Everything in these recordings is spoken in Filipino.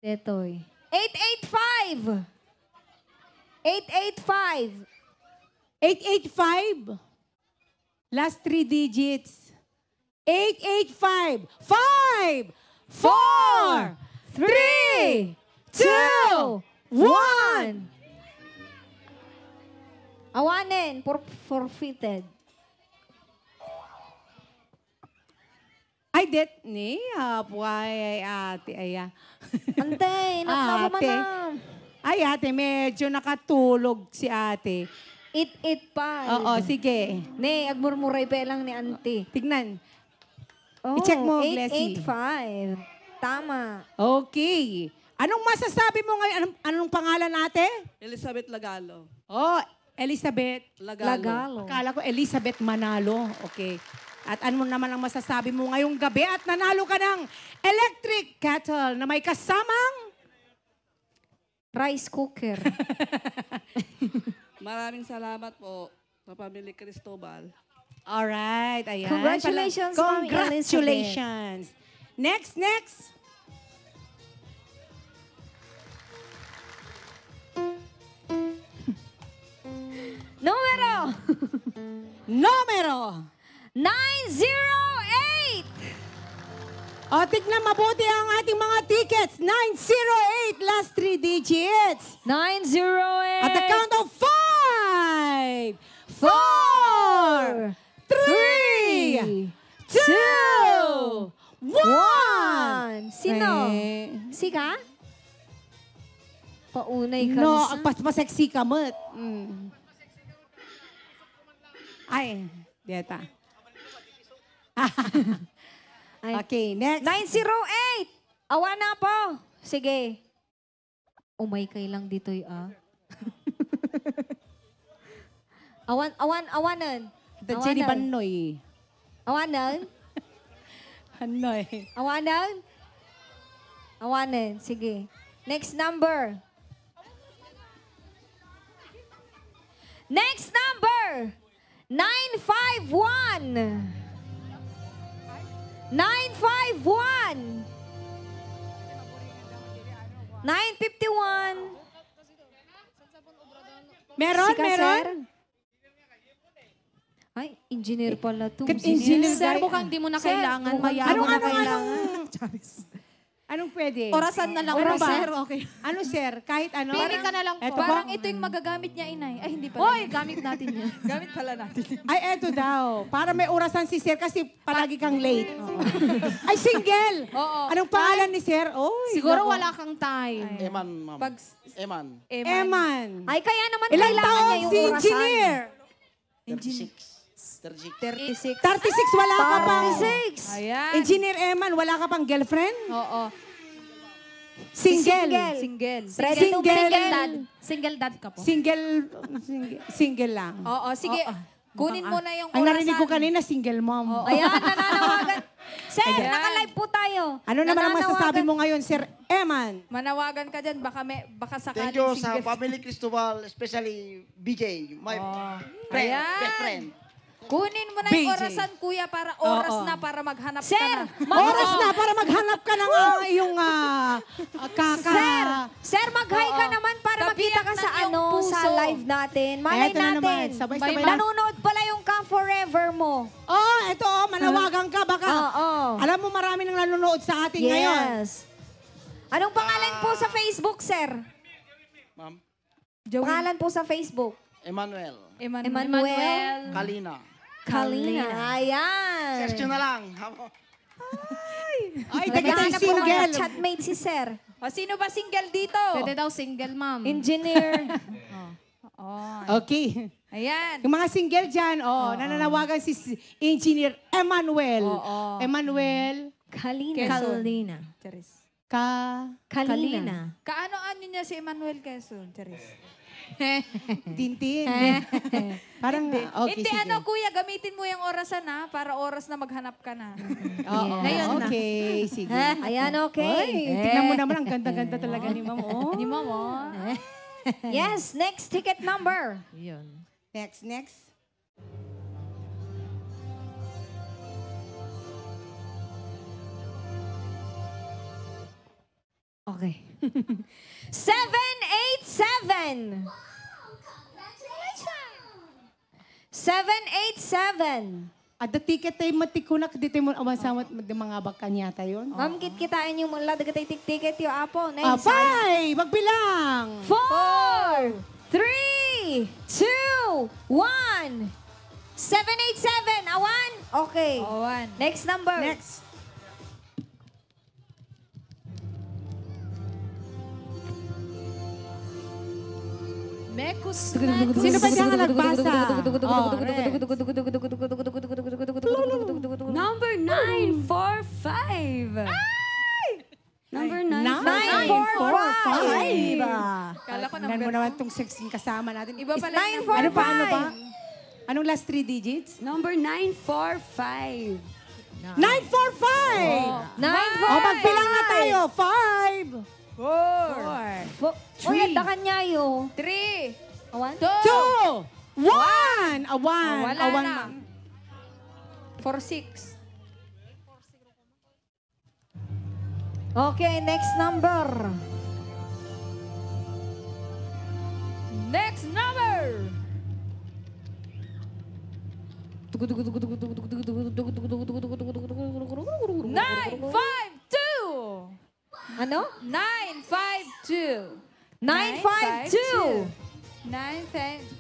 Tetoy. 885! 885! 885. Last 3 digits. 885. 5, 4, 3, 2, 1. Awanin, forfeited. Ay, det ni. Buhay ay ate. Aya. Antay, nakama Ate. na. Ay, ate, medyo nakatulog si ate. 885. Oo, sige. Ne, agmurmuray pa lang ni auntie. Tignan. Oh, I-check mo, Glessy. 885. Tama. Okay. Anong masasabi mo ngayon? Anong pangalan ate? Elizabeth Lagalo. Oh, Elizabeth. Lagalo. Akala ko Elizabeth Manalo. Okay. At ano naman ang masasabi mo ngayong gabi at nanalo ka ng electric kettle na may kasamang Rice cooker. Maraming salamat po sa pamilya Cristobal. Alright, ayan. Congratulations, Ma'am Congratulations. Next. Numero Numero. 908! O, tignan mabuti ang ating mga tickets. 908, last 3 digits. 908! At the count of 5, 4, 3, 2, 1. Sino? Sika? Paunay ka No, sa... pasexy ka mat. Ay, deta. Ay. Okay, next. 908! Awa na po. Sige. Umay lang dito'y awanan. Ito, Jenny Banoy. Awanan? Hanoy. Awanan? Awanan. Sige. Next number. Next number. 951. 951. 951. Meron, Sika, meron? sir? Ay, engineer pala to. Engineer Sir, guy. mukhang di mo na Sir, kailangan. mukhang Mayaman di mo na na kailangan. Anong pwede? Orasan na lang Ano po, ba? sir. Okay. Ano, sir? Kahit ano? Pili ka na lang po. Eto ba? Parang ito yung magagamit niya, inay. Ay, hindi pala. Hoy, gamit natin yan. Gamit pala natin. Ay, eto daw. Para may orasan si sir kasi palagi kang late. Ay, single! Oo. Anong pangalan ni sir? Oy, Siguro nako. wala kang time. Eman, ma'am. Pag Eman. Eman. Ay, kaya naman Ilang kailangan taon niya yung si orasan. engineer? 36. 36. 36, wala ka pang... 36. Ayan. Engineer Eman, wala ka pang girlfriend? Oo. Single. Single. Ready to Single. mingle. dad. Single dad ka po. Single lang. Oo, sige. Kunin mo na yung Ang orasan. narinig ko kanina, single mom. Ayan, nananawagan. Sir, Ayan. naka-live po tayo. Ano naman ang masasabi mo ngayon, Sir Eman? Manawagan ka dyan. Baka sakaling Thank you sa single. family Cristobal, especially BJ, my friend, Ayan. best friend. Kunin mo na yung BJ. orasan, kuya, para oras Oo. na para maghanap Sir, ka na. Oras na para maghanap ka ng iyong kaka... Sir, mag-hi ka Oo. naman para makita ka Kabiyak sa ng iyong sa puso. live natin. Malay Eto na naman, natin. sabay-sabay na. Nanonood pala yung Ka Forever mo. Oh, eto, manawagan ka. Baka, Oo. alam mo marami nang nanonood sa atin ngayon. Yes. Anong pangalan po sa Facebook, sir? Ma'am, Pangalan po sa Facebook. Emmanuel, Emmanuel. Kalina. Kalina. Ayan. Search nyo na lang. Ay, taga Naghahanap po ng single. chatmate si sir. O, sino ba single dito? Pwede daw single, ma'am. Engineer. Oh, Okay. ayan. Yung mga single dyan, nananawagan si Engineer Emmanuel. Oo. Emmanuel Kalina. Kalina. Charis. Kalina. Kaano-ano niya si Emmanuel Quezon, Charis? Tintin. Parang, okay, Hindi, sige. kuya, gamitin mo yung orasan, ha? Para oras na maghanap ka na. Oo, Ngayon na. okay, sige. Ayan, okay. Ay, tingnan mo naman, ang ganda-ganda talaga ni Ma'am. Oh. Hindi mo, mo. Yes, next ticket number. Yun. Next. Okay. 787. 787. At the ticket ay matikunak dito mo awasamot mga bakan yata yun. Ma'am, kitain yung mula dagatay ticket yung apo. Ah, Next. 5! Magbilang! 4, 3, 2, 1. 787. Awan? Okay. Awan. Next number. Next. Mekus. Sino ba dyan ang nagbasa? Oh, Number 945. Number 945. Kala ko Tingnan mo number naman itong sexing kasama natin. Iba pala yung 945. Ano pa, ano ba? Anong last 3 digits? Number 945. 945! 9, 4. O, magbilang na tayo. 5, 4, Uy, anda kanya yun. 3, Awan? 2, 1! Awan. Wala Awan na. ma- 4, 6. Okay, next number. Next number. 952. Ano? 952. 952. 952.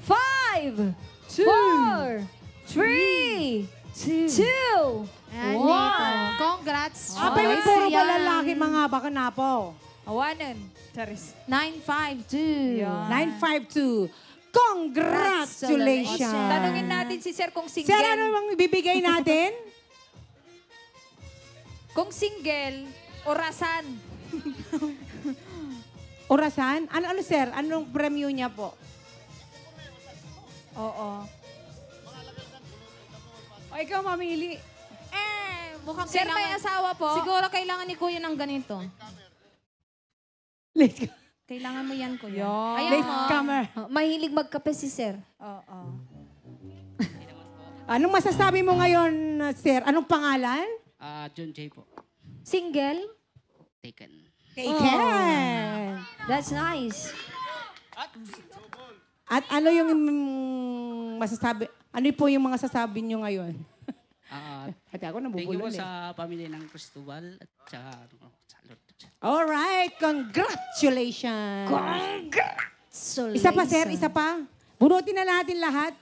5, 4, 3, 2, Wow. Congrats. Abay, may puro ba lalaki mga baka na po? Awanan. Charis. 952. Yan. 952. Congratulations! Tanungin natin si Sir kung single. Sir, ano bang ibibigay natin? Kung single, orasan. Orasan? Ano, sir? Anong premyo niya po? Oo. O, ikaw mamili. Mukhang Sir, may asawa po. Siguro kailangan ni Kuya ng ganito. Let's go. Kailangan mo yan, Kuya. Yan. Ayan Let's mo. comer. Mahilig magkape si Sir. Oo. Anong masasabi mo ngayon, sir? Anong pangalan? John J po. Single? Taken. Taken. That's nice. At ano yung masasabi? Ano po yung mga sasabi nyo ngayon? At ako Thank you po nabubulol eh. sa pamilya ng Cristobal at saka sa Lord. Alright, congratulations! Congratulations. Isa pa, sir, isa pa. Bunutin na natin lahat.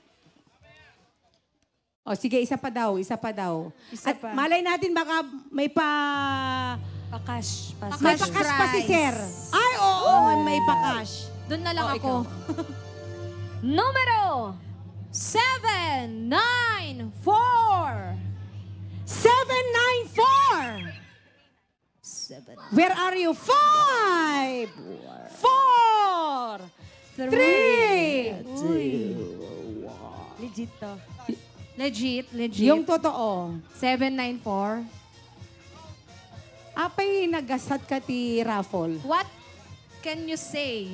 O, sige, isa pa daw, isa pa daw. Isa At pa. malay natin baka may Pakash. may pakas pa si sir. Ay, oo, may pakas. Doon na lang Oh, ako. Numero 794. 794! 7. Where are you? 5! 4! 3! Legit to. Legit. Yung totoo. 794. Apay nagasat ka ti raffle. What can you say?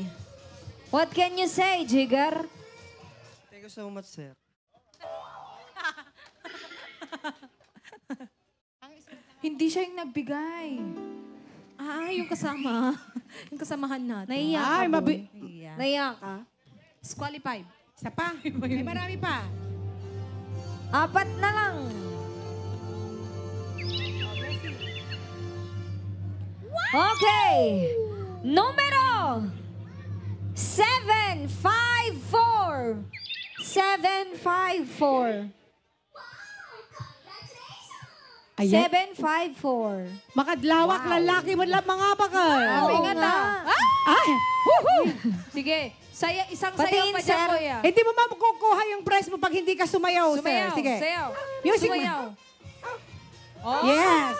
What can you say, Jigger? Thank you so much, sir. Hindi siya yung nagbigay. Yung kasama. Yung kasamahan natin. Naiyak ka, Ay, boy. Naiyak ka? Disqualified. Isa pa. May marami pa. 4 na lang. Okay. Numero 754. 754. Ayan. 754. Makadlawak lalaki mo lang mga bakal. Oo Ingat nga. Ay! Sige. Isang Patingin, sayaw pa dyan, sir. Kuya. Hindi mo makukuha yung prize mo pag hindi ka sumayaw, Sumayaw. sir. Sige. Sayaw. Music. Sumayaw. Oh. Yes.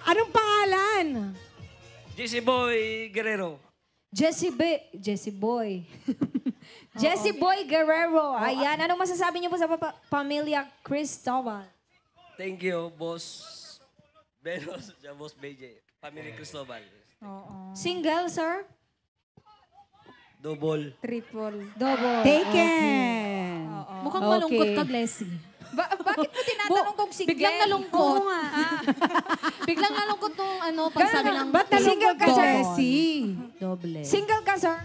Anong pangalan? JC Boy Guerrero. Jesse Boy. Jesse Boy Guerrero. Ayan. Anong masasabi niyo po sa pamilya Cristobal? Thank you, Boss Benos, sa Boss BJ. Pamilya Cristobal. Single, sir? Triple. Double. Double. Taken. Mukhang Okay. malungkot ka, Blessy. Bakit mo tinatanong kung single? Biglang nalungkot. Biglang nalungkot nung pagsabi ng... Ba't nalungkot ka, Single ka, Jessie? Doble. Single ka, sir?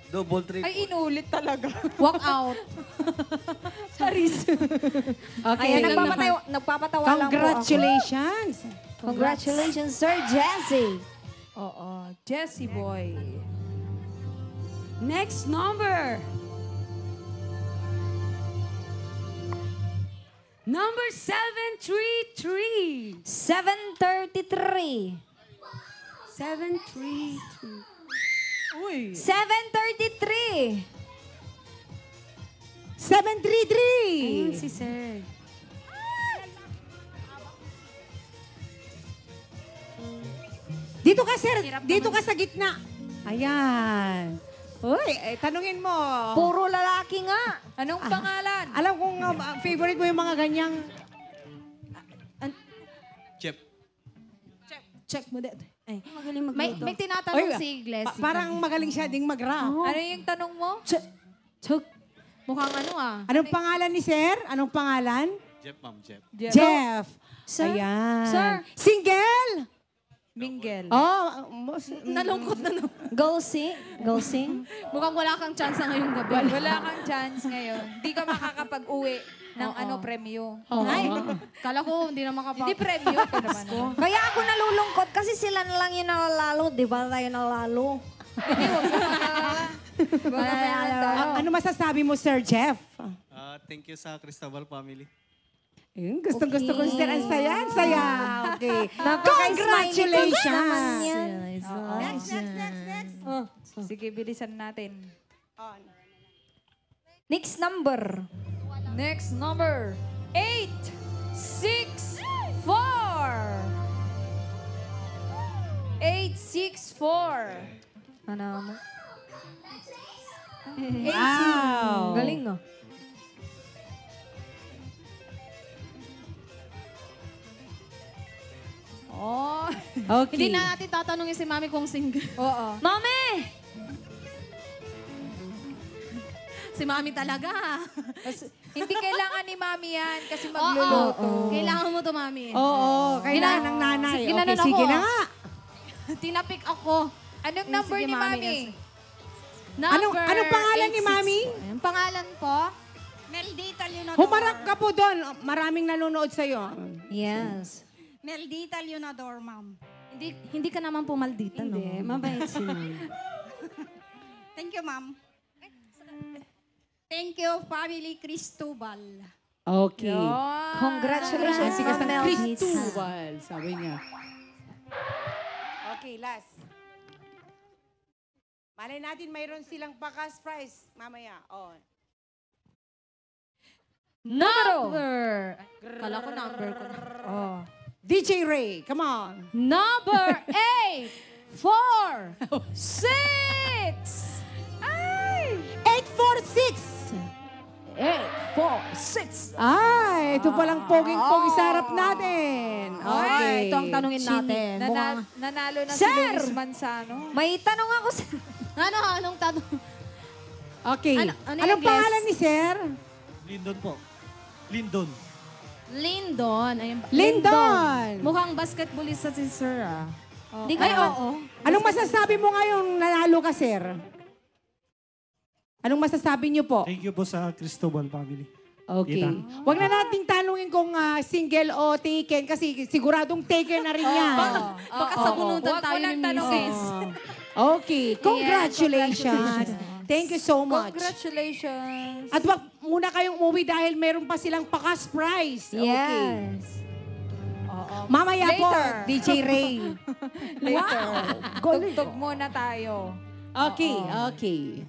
Double trip. Ay, inulit talaga. Walk out. Charis. Okay. Ayan, nagpapatawa lang po ako. Congratulations. Congratulations, Sir Jesse. Oo. Jessie boy. Next number. Number 733. 733. 733. Uy. 733. 733. Ayun si Sir. Dito ka, sir. Dito ka sa gitna. Ayan. Uy, tanungin mo. Puro lalaki nga. Anong pangalan? Alam kong favorite mo yung mga ganyang... Chef. Check mo din. Ay. Magaling May magluto. tinatanong si Glessy. parang magaling siya ding mag-rap. Ano yung tanong mo? Mukhang Anong pangalan ni sir? Anong pangalan? Jeff, ma'am, Jeff. Jeff. Sir? Ayan. Sir? Single? Mingle. Oh, Nalungkot na Go sing. Go sing. Mukhang wala kang chance ngayong gabi. Wala kang chance ngayon. Hindi ka makakapag-uwi ng premyo. Ay, kala ko hindi na Hindi premyo ka naman. Kaya ako nalulungkot kasi sila na lang yung nalalalo. Di ba tayo nalalo? ano masasabi mo, Sir Jeff? Thank you sa Cristobal family. Ayun, gustong-gusto ko, sir. Ang saya, ang saya. Okay. Congratulations! Next. Sige, bilisan natin. Next number. Next number. 864. 864. Ano mo? Wow. Galing, no? Oh. Okay. Hindi na natin tatanungin si Mami kung single. Oo. Mami! Si Mami talaga. Hindi kailangan ni Mami yan kasi magluluto. Kailangan mo to, Mami. Oo, kailangan ng nanay. Okay, Ginanon sige ako. na nga. Tinapik ako. Anong number Sige, ni Mami, Mami? Anong pangalan ni Mami? Ang pangalan po? Meldita Leonador. Humarap ka po doon. Maraming nanonood sa'yo. Yes. Meldita Leonador, ma'am. Hindi ka naman po maldita, no? Hindi, mabait si ma'am. Thank you, ma'am. Thank you, Family Cristobal. Okay. Congratulations, Sikas Ma'am ng Mel. Cristobal, sabi niya. Okay, last. Malay natin mayroon silang pakas prize mamaya. Oh. Number. Kala ko number ko. Oh. DJ Ray, come on. Number 8, 4, 6. Ay! 846. 8, 4, 6. Ay, ito palang poging-pogi sa harap natin. Okay. Ito ang tanungin natin. Nanalo na si Sir! Luis Manzano. May tanong ako sa... Anong tanong? Okay. Ano yung Anong guess? pangalan ni Sir? Lindon po. Lindon. Lindon. Ayun, Lindon. Mukhang basketballista si Sir, ah. Di Ay, ka oo. Anong masasabi mo ngayong nanalo ka, Sir? Anong masasabi niyo po? Thank you po sa Cristobal family. Okay. Tita. Huwag na nating tanungin kung single o taken kasi siguradong taken na rin yan. Baka sa bunutan Huwag mo tayo nang ni tanungin. Okay. Congratulations. Thank you so much. Congratulations. At wag muna kayong umuwi dahil meron pa silang pakas prize. Okay. Yes. Mamaya po, Later. DJ Ray. Later. Galing. Tugtog muna tayo. Okay, okay.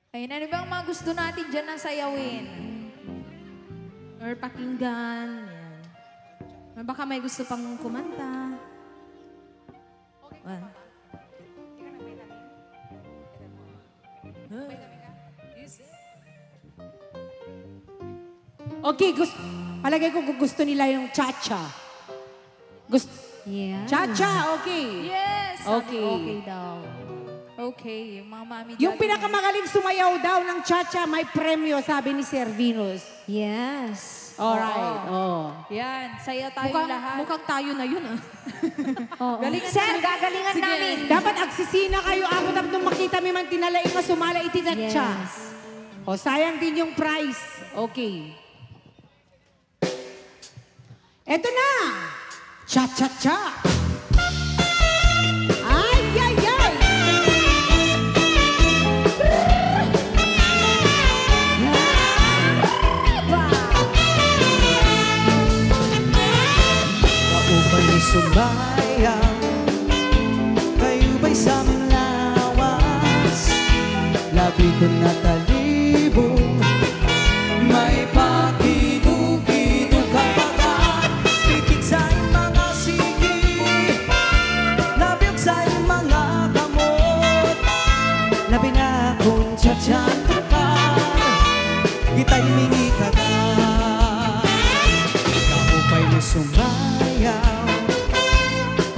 Ayun, ano bang mga gusto natin dyan na sayawin? Or pakinggan. Yan. Or baka may gusto pang kumanta. Well. Okay, palagay ko gusto nila yung cha-cha. Gusto, Yeah. cha-cha, okay. Yes! Okay. Okay daw. Okay, yung mga mami Yung dati pinakamagaling sumayaw daw ng cha-cha, may premyo, sabi ni Sir Venus. Yes. Alright. Oh. Yan, saya tayong lahat. Mukhang tayo na yun, ah. Sir, gagalingan namin. Dapat agsisina kayo, ako dapat nung makita may man tinalain nga sumala iti cha. Yes. O, sayang din yung prize. Okay. Eto na! Cha-cha-cha! Ay, ay, ay! Kaupay ni sumayaw, kayo ba'y sa aming lawas? Labi ko na talibong, may pakidukido kapagat. Pitik sa iyong mga sige, labiyok sa iyong mga kamot. Labi na kung tiyatyantukan, kita'y mingi kagat. Kaupay ni sumayaw,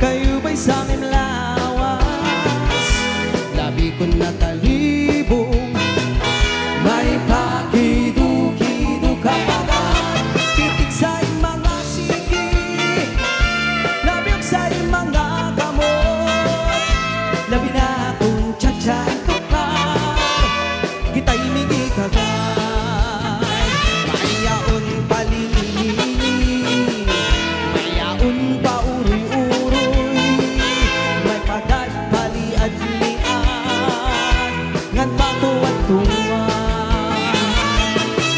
kayo ba'y sa aming lawas? Labi ko na talibong, may pakidukido kapagat. Titig sa iyong mga sige, labiyok sa iyong mga kamot. Labi na kung tiyatyantukan, kita'y mingi kagat. Mayaon palingini, mayaon pa uroy-uroy, may pagad paliad-liad, ngan patuwat-tuwa.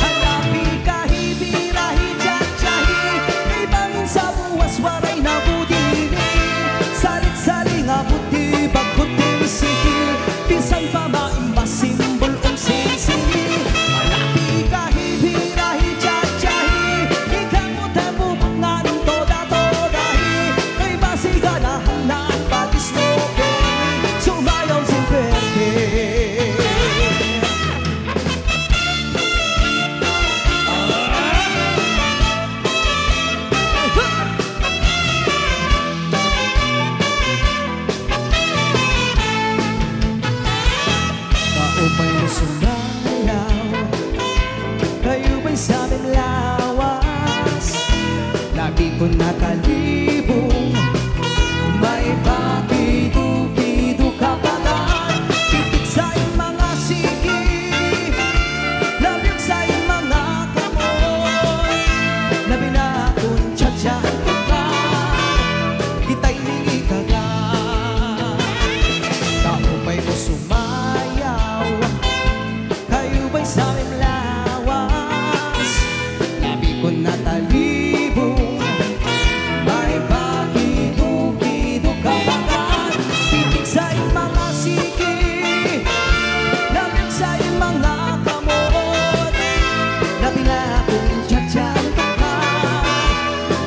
Halapi kahibirahi tiyat-tiyahi, kay bangin sa buwas waray na budini. Salit-sali nga buti, bagot din sige, pinsan pa maimbas simbol sinsini. Halapi kahibirahi tiyat-tiyahi, ikaw mo tabubot nga ng toda-todahi, kay basiganahan na ang patisloke, sumayaw si Verde. Kaupay mo sumayaw, kayo ba'y sa aming lawas? Labi ko na talibong, may pakidukido kapagat. Titig sa iyong mga sige, labiyok sa iyong mga kamot. Labi na kung tiyatyantukan, kita'y mingi kagat. Kaupay mo sumayaw, kayo ba'y sa aming lawas? Labi ko na talibong, may pakidukido kapagat. Titig sa iyong mga sige, labiyok sa iyong mga kamot. Labi na kung tiyatyantukan,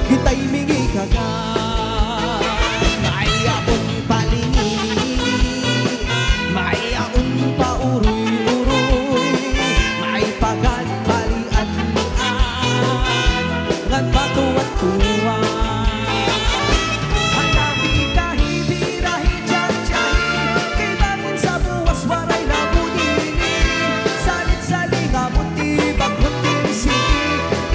kita'y mingi kagat. Mayaon palingini, mayaon pa uroy-uroy, may pagad paliad-liad, ngan patuwat-tuwa. Halapi kahibirahi tiyat-tiyahi, kay bangin sa buwas waray na budini. Salit-sali nga buti, bagot din sige,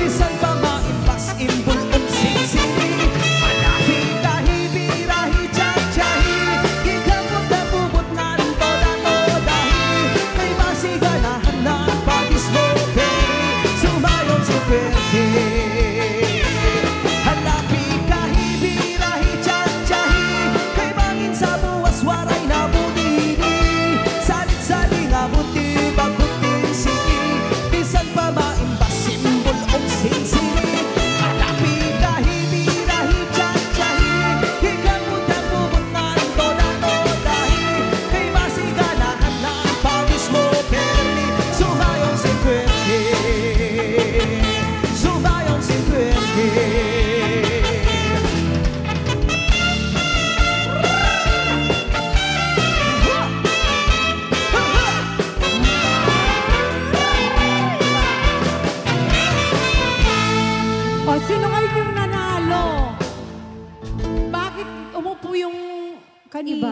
isan pa maimbas imbul sinsini. Halapi kahibirahi tiyat-tiyahi, ikaw mo tabubot nga ng toda-todahi, kay masiganahan na ang patisloke, sumayaw si Verde. Halapi kahibirahi tiyat-tiyahi, kay bangin sa buwas waray na budini. Salit-sali nga buti, bagot din sige, bisan pa maimbas simbol o sinsini. Halapi kahibirahi tiyat-tiyahi, ikaw mo tabubot nga ng toda-todahi, kay masiganahan na ang patisloke, sumayaw si Verde. Sumayaw si Verde. O, sino ngayon yung nanalo? Bakit umupo yung kanina?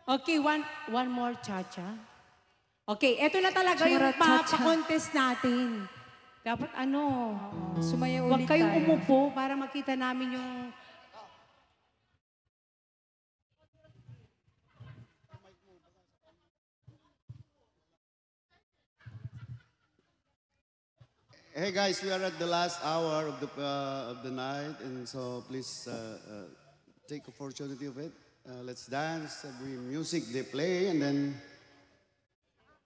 Okay, one more, Chacha. Okay, eto na talaga yung Chacha, Chacha. papakontest natin. Dapat ano, Sumaya huwag ulit kayong tayo. umupo para makita namin yung... Hey guys, we are at the last hour of the night, and so please take opportunity of it. Let's dance, every music they play, and then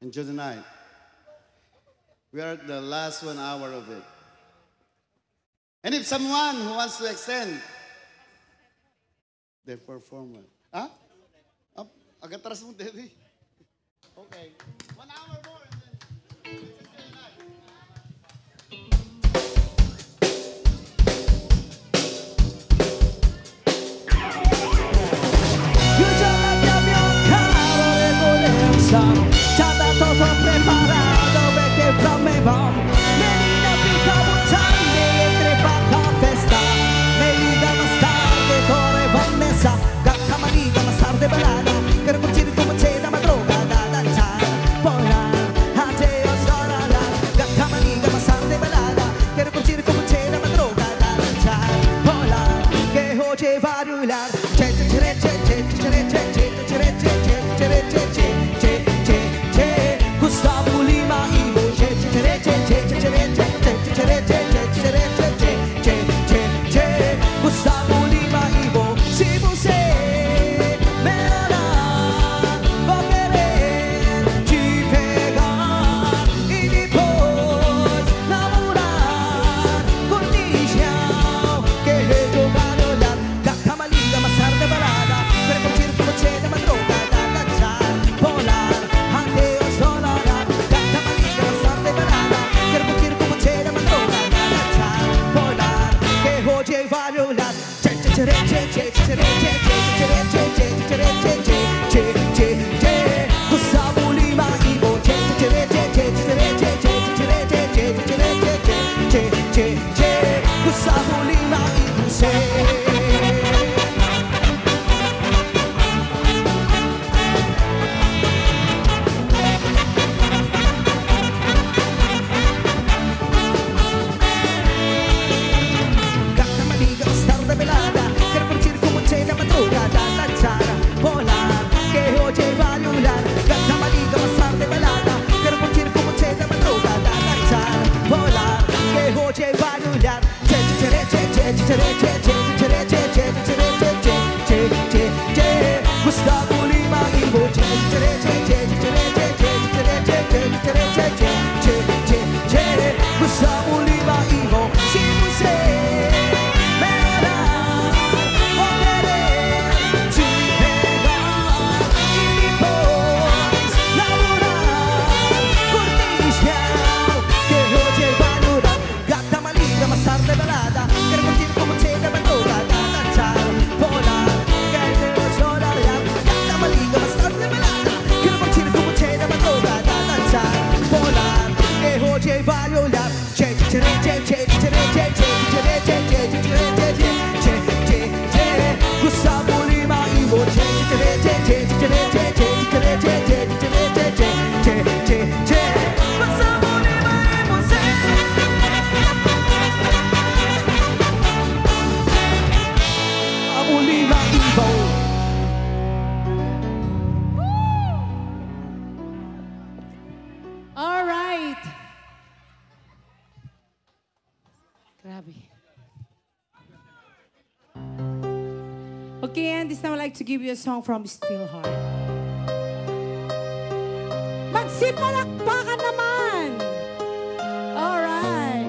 enjoy the night. We are at the last 1 hour of it. And if someone who wants to extend their performance, agad-taras mo, Daddy. Okay, 1 hour more, and then let's enjoy the night. Ya está todo preparado, ve que flamme bom. Menina, fica buttando entre bacca festa. Meglio más tarde, corre Vanessa. Gacca maniga, más tarde balada. Quiero curtir como c'è da madroga da danzare. Pola, adeo sorala. Gacca maniga, más tarde balada. Quiero curtir como c'è da madroga da danzare. Pola, che oggi va a rular. C'è, c'è, c'è, c'è, c'è, c'è, c'è, c'è, c'è, c'è, c'è, c'è, c'è, c'è. Gustavo Lima Ivo, c'è, c'è, c'è, c'è, c'è, c'è, c'è, c'è, c'è, c'è, Gustavo Lima Ivo, si você me dará, vou querer te pegar e depois namorar, curtir tchau, querer jogar olhar, gata maligna, mas tarde balada, per curtir como c'è da madrugada, dançar, volar, adeus dólar, gata maligna, mas tarde balada, per curtir como c'è da madrugada, dançar, volar, que hoje vai olhar, c'è, c'è, c'è, c'è, c'è, c'è, c'è, c'è, Gustavo Lima Ivo, c'è, c'è, c'è, c'è, c'è, c'è, Gustavo Lima Ivo, sei. Gata maliga, mas tarde velada. Quero curtir como c'è da madrugada, danzar, volar, que hoje vai olhar. Gata maliga, mas tarde velada. Quero curtir como c'è da madrugada, danzar, volar, que hoje vai olhar. C'è, c'è, c'è, c'è, c'è, c'è, c'è, c'è, c'è, c'è, Gustavo Lima Ivo, c'è, c'è, c'è, c'è, c'è, Gustavo Lima Ivo, se você me olhar, vou querer te pegar e depois namorar, curtir tchau, que hoje vai durar. Gata maligna, mas tarde balada, quero curtir como c'è da madrugada, dançar, volar, quero chorar. Gata maligna, mas tarde balada, quero curtir como c'è da madrugada, dançar, volar, que hoje vai olhar. C'è, c'è, c'è, c'è, c'è, c'è, c'è, Gustavo Lima Ivo, c'è, c'è, c'è, c'è, c'è, Gustavo Lima Ivo, Gustavo Lima Ivo. All right. Grabe. Okay, and this time I'd like to give you a song from Steelheart. Magsipalakpakan naman! All right.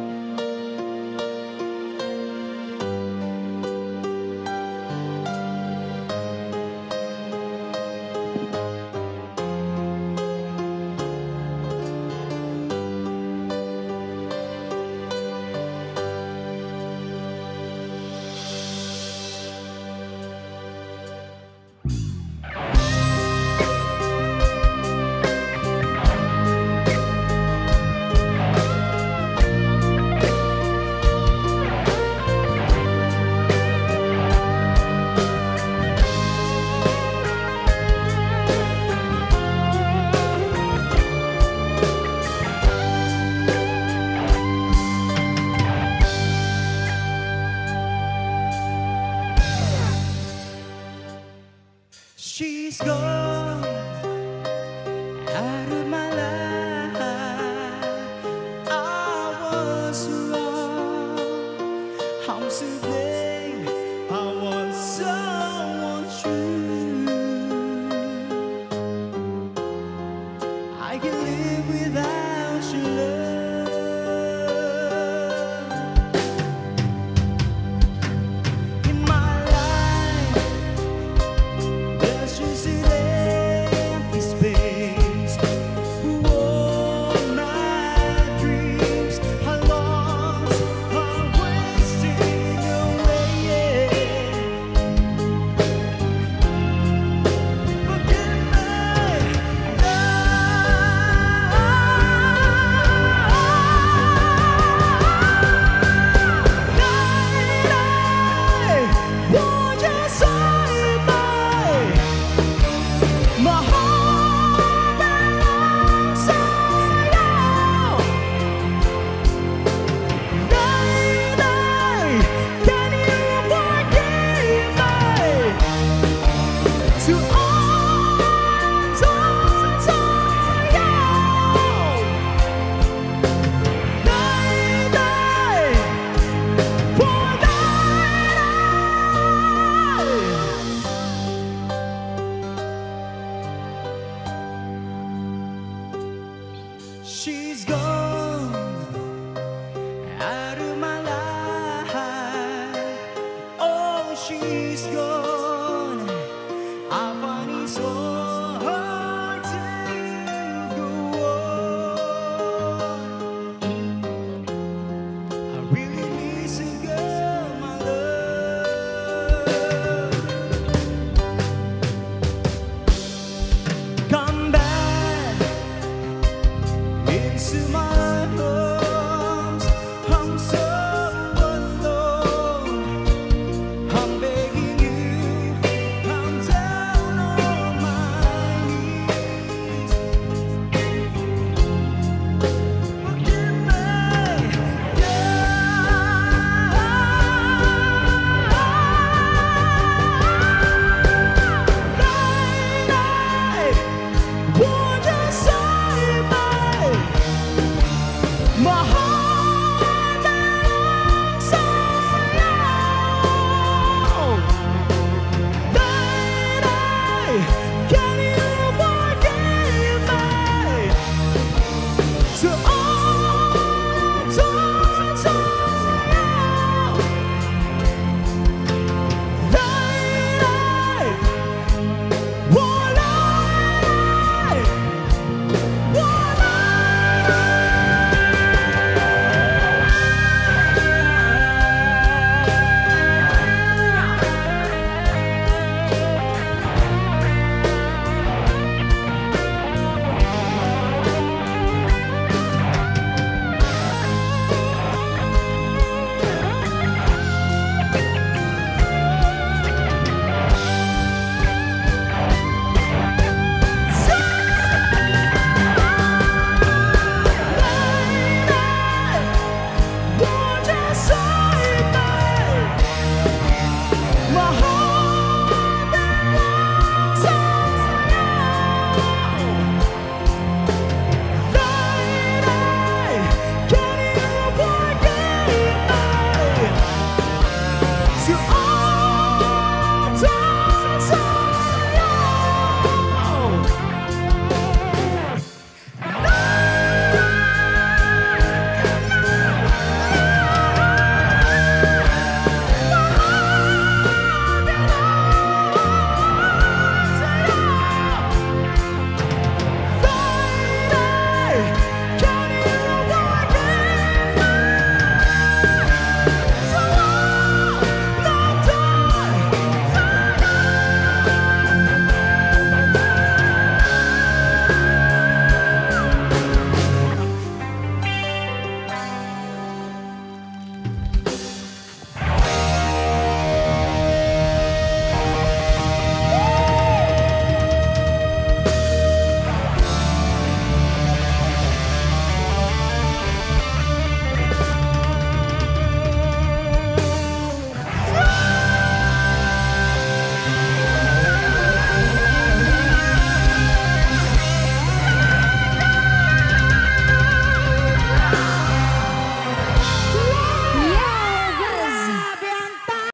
smile.